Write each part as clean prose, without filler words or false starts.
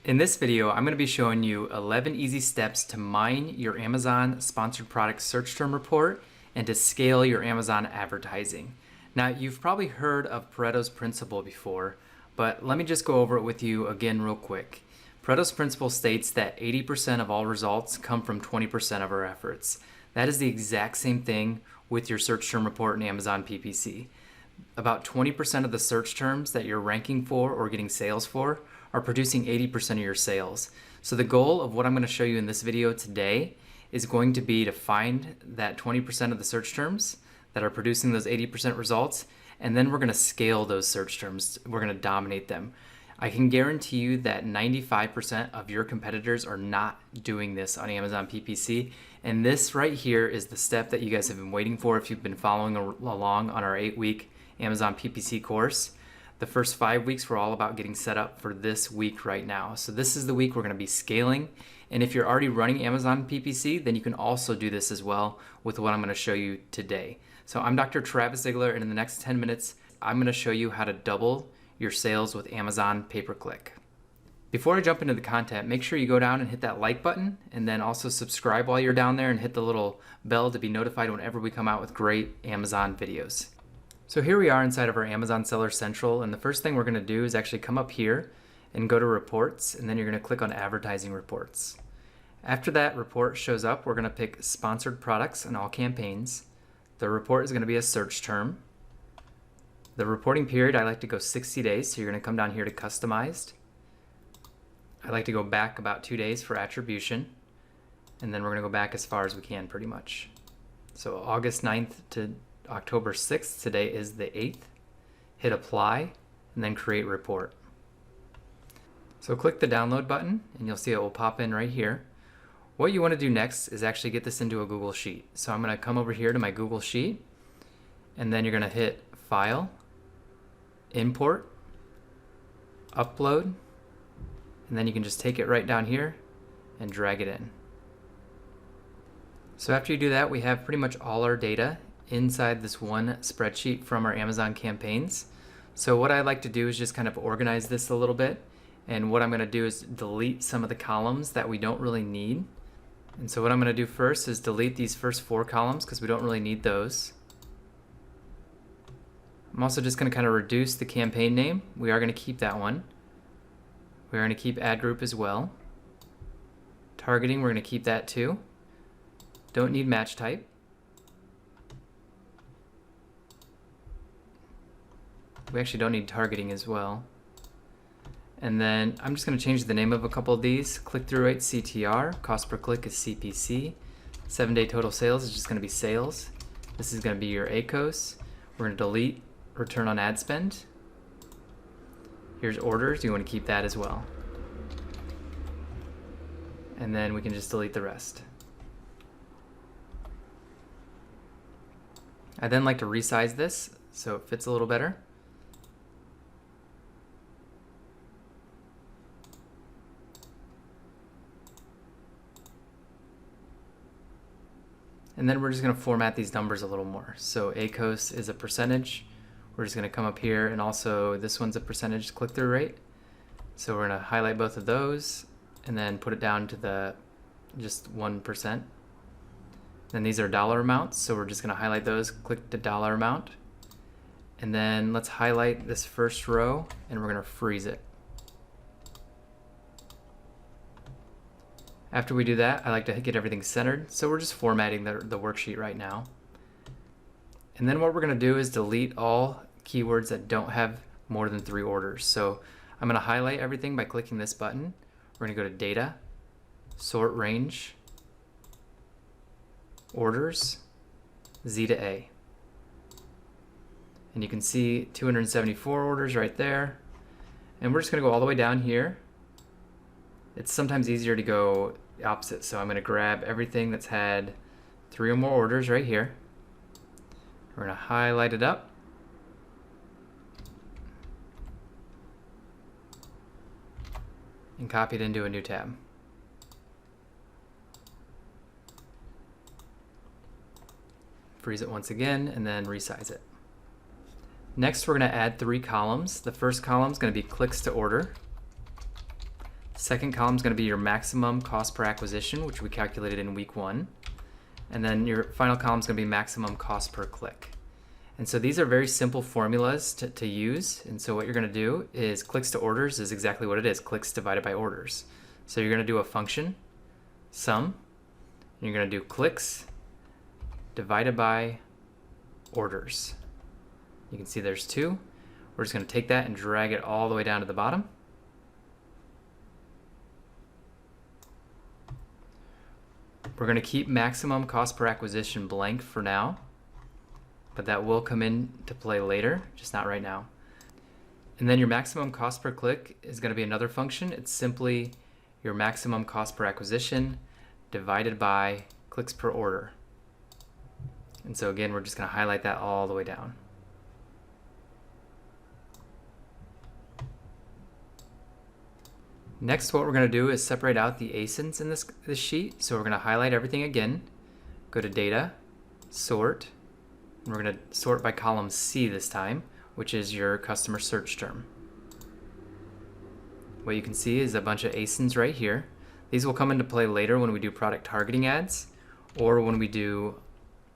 In this video, I'm going to be showing you 11 easy steps to mine your Amazon sponsored product search term report and to scale your Amazon advertising. Now, you've probably heard of Pareto's principle before, but let me just go over it with you again real quick. Pareto's principle states that 80% of all results come from 20% of our efforts. That is the exact same thing with your search term report in Amazon PPC. About 20% of the search terms that you're ranking for or getting sales for are producing 80% of your sales. So the goal of what I'm going to show you in this video today is going to be to find that 20% of the search terms that are producing those 80% results, and then we're going to scale those search terms. We're going to dominate them. I can guarantee you that 95% of your competitors are not doing this on Amazon PPC, and this right here is the step that you guys have been waiting for if you've been following along on our 8-week Amazon PPC course. The first 5 weeks were all about getting set up for this week right now. So this is the week we're going to be scaling. And if you're already running Amazon PPC, then you can also do this as well with what I'm going to show you today. So I'm Dr. Travis Ziegler, and in the next 10 minutes, I'm going to show you how to double your sales with Amazon pay-per-click. Before I jump into the content, make sure you go down and hit that like button, and then also subscribe while you're down there and hit the little bell to be notified whenever we come out with great Amazon videos. So here we are inside of our Amazon Seller Central, and the first thing we're going to do is actually come up here and go to Reports, and then you're going to click on Advertising Reports. After that report shows up, we're going to pick Sponsored Products and All Campaigns. The report is going to be a search term. The reporting period, I like to go 60 days, so you're going to come down here to Customized. I like to go back about 2 days for attribution, and then we're going to go back as far as we can pretty much. So August 9th to October 6th, today is the 8th. Hit apply and then create report. So click the download button and you'll see it will pop in right here. What you want to do next is actually get this into a Google Sheet. So I'm going to come over here to my Google Sheet, and then you're going to hit File, Import, Upload, and then you can just take it right down here and drag it in. So after you do that, we have pretty much all our data inside this one spreadsheet from our Amazon campaigns. So what I like to do is just kind of organize this a little bit, and what I'm going to do is delete some of the columns that we don't really need. And so what I'm going to do first is delete these first 4 columns because we don't really need those. I'm also just going to kind of reduce the campaign name. We are going to keep that one. We're going to keep ad group as well. Targeting, we're going to keep that too. Don't need match type. We actually don't need targeting as well. And then I'm just going to change the name of a couple of these. Click-through rate CTR, cost per click is CPC, 7-day total sales is just going to be sales. This is going to be your ACOS. We're going to delete return on ad spend. Here's orders, you want to keep that as well. And then we can just delete the rest. I then like to resize this so it fits a little better. And then we're just going to format these numbers a little more. So ACOS is a percentage. We're just going to come up here, and also this one's a percentage click-through rate. So we're going to highlight both of those and then put it down to the just 1%. Then these are dollar amounts, so we're just going to highlight those, click the dollar amount. And then let's highlight this first row, and we're going to freeze it. After we do that, I like to get everything centered, so we're just formatting the worksheet right now. And then what we're going to do is delete all keywords that don't have more than 3 orders. So I'm going to highlight everything by clicking this button. We're going to go to Data, Sort Range, Orders, Z to A. And you can see 274 orders right there. And we're just going to go all the way down here. It's sometimes easier to go opposite, so I'm going to grab everything that's had 3 or more orders right here. We're going to highlight it up. And copy it into a new tab. Freeze it once again and then resize it. Next, we're going to add 3 columns. The first column is going to be clicks to order. Second column is going to be your maximum cost per acquisition, which we calculated in week 1. And then your final column is going to be maximum cost per click. And so these are very simple formulas to use. And so what you're going to do is clicks to orders is exactly what it is, clicks divided by orders. So you're going to do a function, sum, and you're going to do clicks divided by orders. You can see there's 2. We're just going to take that and drag it all the way down to the bottom. We're going to keep maximum cost per acquisition blank for now, but that will come into play later, just not right now. And then your maximum cost per click is going to be another function. It's simply your maximum cost per acquisition divided by clicks per order. And so again, we're just going to highlight that all the way down. Next, what we're going to do is separate out the ASINs in this sheet. So we're going to highlight everything again, go to Data, Sort, and we're going to sort by column C this time, which is your customer search term. What you can see is a bunch of ASINs right here. These will come into play later when we do product targeting ads or when we do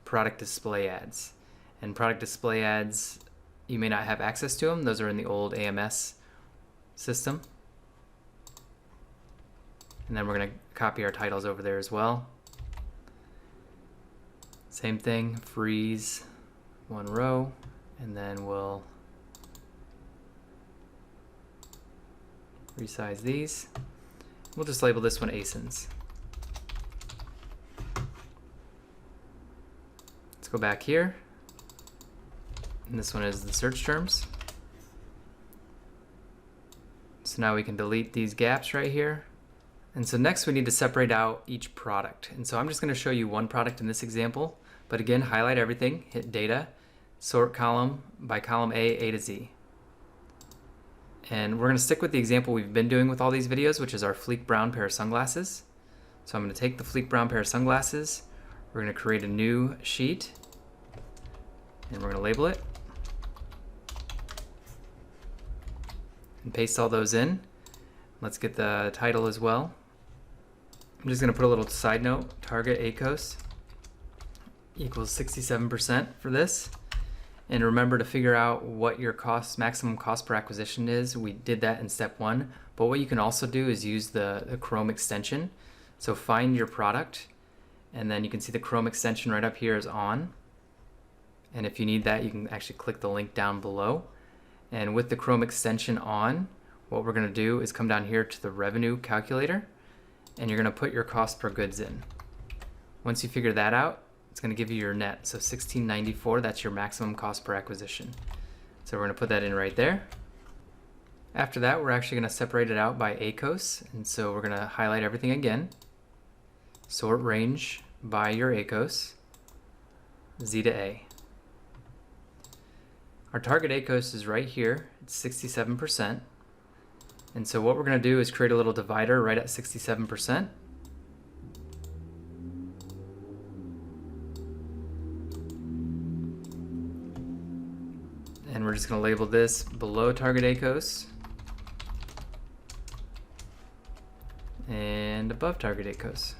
product display ads. And product display ads, you may not have access to them. Those are in the old AMS system. And then we're going to copy our titles over there as well. Same thing, freeze 1 row, and then we'll resize these. We'll just label this one ASINs. Let's go back here. And this one is the search terms. So now we can delete these gaps right here. And so next we need to separate out each product. And so I'm just going to show you one product in this example, but again, highlight everything, hit data, sort column by column A to Z. And we're going to stick with the example we've been doing with all these videos, which is our Fleek brown pair of sunglasses. So I'm going to take the Fleek brown pair of sunglasses, we're going to create a new sheet, and we're going to label it, and paste all those in. Let's get the title as well. I'm just going to put a little side note, target ACOS equals 67% for this. And remember to figure out what your maximum cost per acquisition is. We did that in step 1, but what you can also do is use the Chrome extension. So find your product, and then you can see the Chrome extension right up here is on. And if you need that, you can actually click the link down below. And with the Chrome extension on, what we're going to do is come down here to the revenue calculator, and you're going to put your cost per goods in. Once you figure that out, it's going to give you your net. So $16.94, that's your maximum cost per acquisition. So we're going to put that in right there. After that, we're actually going to separate it out by ACOS. And so we're going to highlight everything again. Sort range by your ACOS, Z to A. Our target ACOS is right here. It's 67%. And so what we're going to do is create a little divider right at 67%. And we're just going to label this below target ACOS and above target ACOS.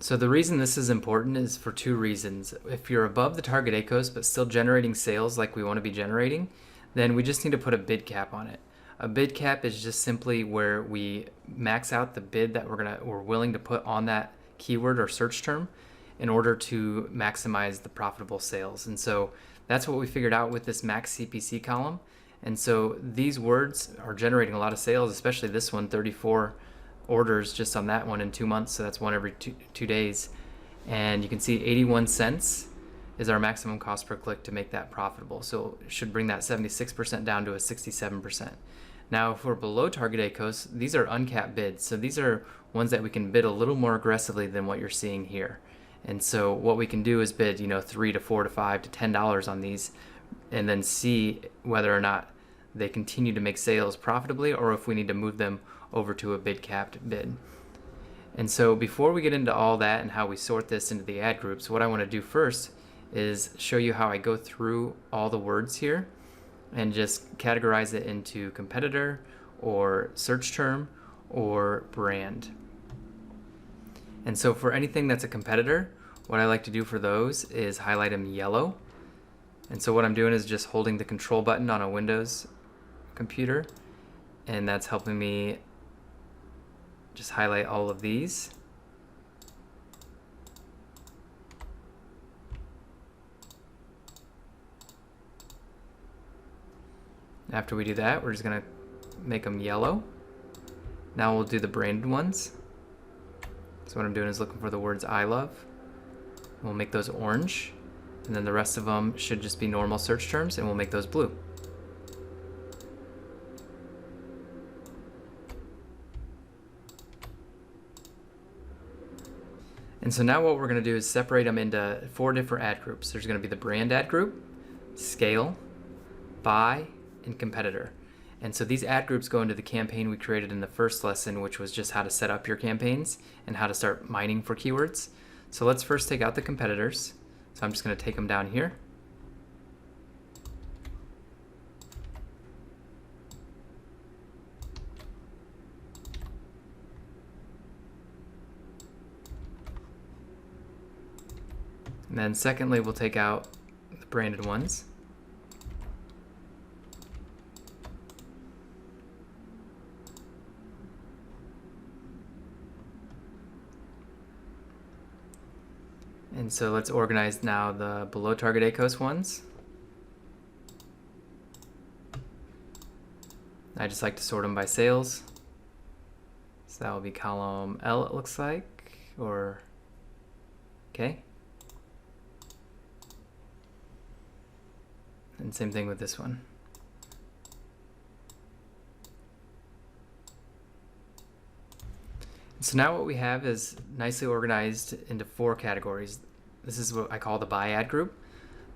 So the reason this is important is for 2 reasons. If you're above the target ACOS but still generating sales like we want to be generating, then we just need to put a bid cap on it. A bid cap is just simply where we max out the bid that we're willing to put on that keyword or search term in order to maximize the profitable sales. And so that's what we figured out with this max CPC column. And so these words are generating a lot of sales, especially this one, 34 orders just on that one in 2 months. So that's one every two days. And you can see 81 cents is our maximum cost per click to make that profitable. So it should bring that 76% down to a 67%. Now, if we're below target ACOS, these are uncapped bids. So these are ones that we can bid a little more aggressively than what you're seeing here. And so what we can do is bid, $3 to $4 to $5 to $10 on these, and then see whether or not they continue to make sales profitably or if we need to move them over to a bid capped bid. And so before we get into all that and how we sort this into the ad groups, what I want to do first is show you how I go through all the words here and just categorize it into competitor or search term or brand. And so for anything that's a competitor, what I like to do for those is highlight them yellow. And so what I'm doing is just holding the control button on a Windows computer, and that's helping me just highlight all of these. After we do that, we're just gonna make them yellow. Now we'll do the branded ones. So what I'm doing is looking for the words I love. We'll make those orange, and then the rest of them should just be normal search terms, and we'll make those blue. And so now what we're going to do is separate them into 4 different ad groups. There's going to be the brand ad group, scale, buy, and competitor. And so these ad groups go into the campaign we created in the first lesson, which was just how to set up your campaigns and how to start mining for keywords. So let's first take out the competitors. So I'm just going to take them down here. And then secondly, we'll take out the branded ones. And so let's organize now the below target ACOS ones. I just like to sort them by sales. So that will be column L, it looks like, or okay. And same thing with this one. So now what we have is nicely organized into 4 categories. This is what I call the buy ad group.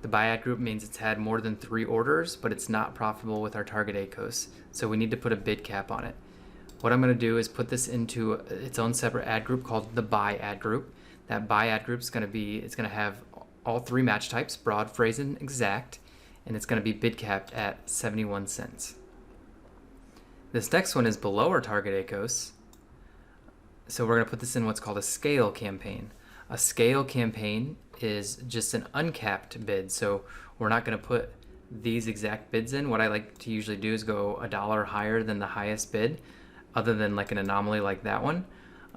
The buy ad group means it's had more than 3 orders, but it's not profitable with our target ACOS. So we need to put a bid cap on it. What I'm going to do is put this into its own separate ad group called the buy ad group. That buy ad group is going to have all 3 match types, broad, phrase, and exact, and it's going to be bid capped at 71 cents. This next one is below our target ACOS. So we're going to put this in what's called a scale campaign. A scale campaign is just an uncapped bid. So we're not going to put these exact bids in. What I like to usually do is go $1 higher than the highest bid, other than like an anomaly like that one.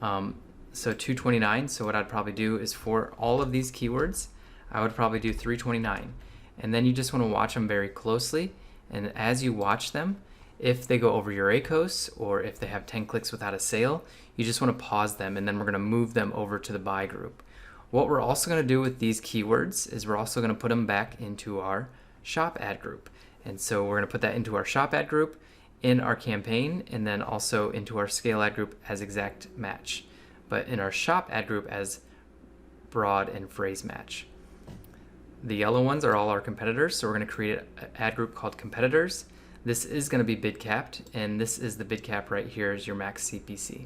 So $2.29. So what I'd probably do is for all of these keywords, I would probably do $3.29. And then you just want to watch them very closely. And as you watch them, if they go over your ACOS or if they have 10 clicks without a sale, you just want to pause them, and then we're going to move them over to the buy group. What we're also going to do with these keywords is we're also going to put them back into our shop ad group. And so we're going to put that into our shop ad group, in our campaign, and then also into our scale ad group as exact match, but in our shop ad group as broad and phrase match. The yellow ones are all our competitors, so we're going to create an ad group called competitors. This is going to be bid capped, and this is the bid cap right here is your max CPC.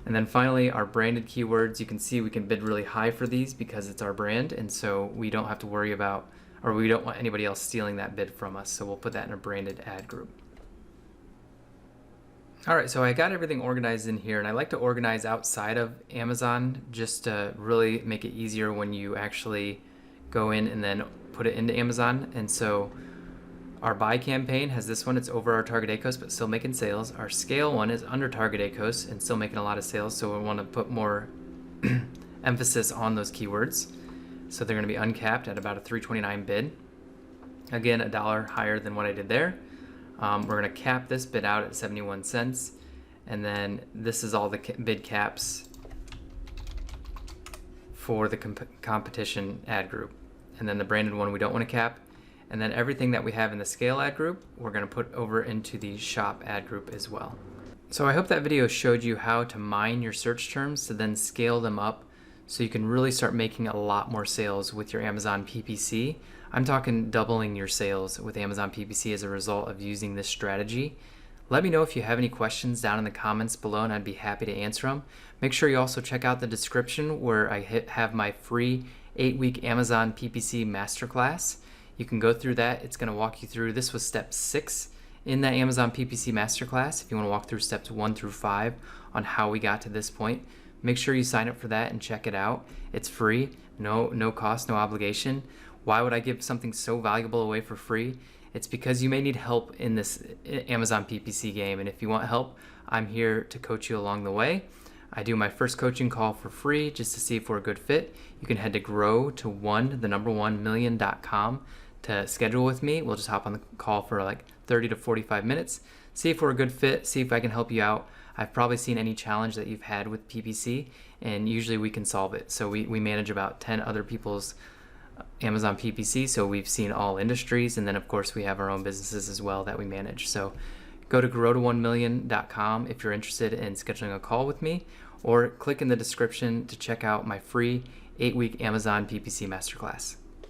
And then finally, our branded keywords. You can see we can bid really high for these because it's our brand, and so we don't have to worry about, or we don't want anybody else stealing that bid from us, so we'll put that in a branded ad group. All right, so I got everything organized in here, and I like to organize outside of Amazon just to really make it easier when you actually go in and then put it into Amazon. And so our buy campaign has this one, it's over our target ACOS but still making sales. Our scale one is under target ACOS and still making a lot of sales, so we want to put more emphasis on those keywords. So they're going to be uncapped at about a $3.29 bid. Again, $1 higher than what I did there. We're going to cap this bid out at 71 cents, and then this is all the bid caps for the competition ad group. And then the branded one we don't want to cap. And then everything that we have in the scale ad group, we're going to put over into the shop ad group as well. So I hope that video showed you how to mine your search terms to then scale them up so you can really start making a lot more sales with your Amazon PPC. I'm talking doubling your sales with Amazon PPC as a result of using this strategy. Let me know if you have any questions down in the comments below, and I'd be happy to answer them. Make sure you also check out the description where I have my free 8-week Amazon PPC Masterclass. You can go through that. It's going to walk you through. This was step 6 in that Amazon PPC Masterclass. If you want to walk through steps 1 through 5 on how we got to this point, make sure you sign up for that and check it out. It's free, no cost, no obligation. Why would I give something so valuable away for free? It's because you may need help in this Amazon PPC game, and if you want help, I'm here to coach you along the way. I do my first coaching call for free just to see if we're a good fit. You can head to grow1million.com to schedule with me. We'll just hop on the call for like 30 to 45 minutes, see if we're a good fit, see if I can help you out. I've probably seen any challenge that you've had with PPC, and usually we can solve it. So we manage about 10 other people's Amazon PPC, so we've seen all industries, and then of course we have our own businesses as well that we manage. So go to grow1million.com if you're interested in scheduling a call with me, or click in the description to check out my free 8-week Amazon PPC Masterclass.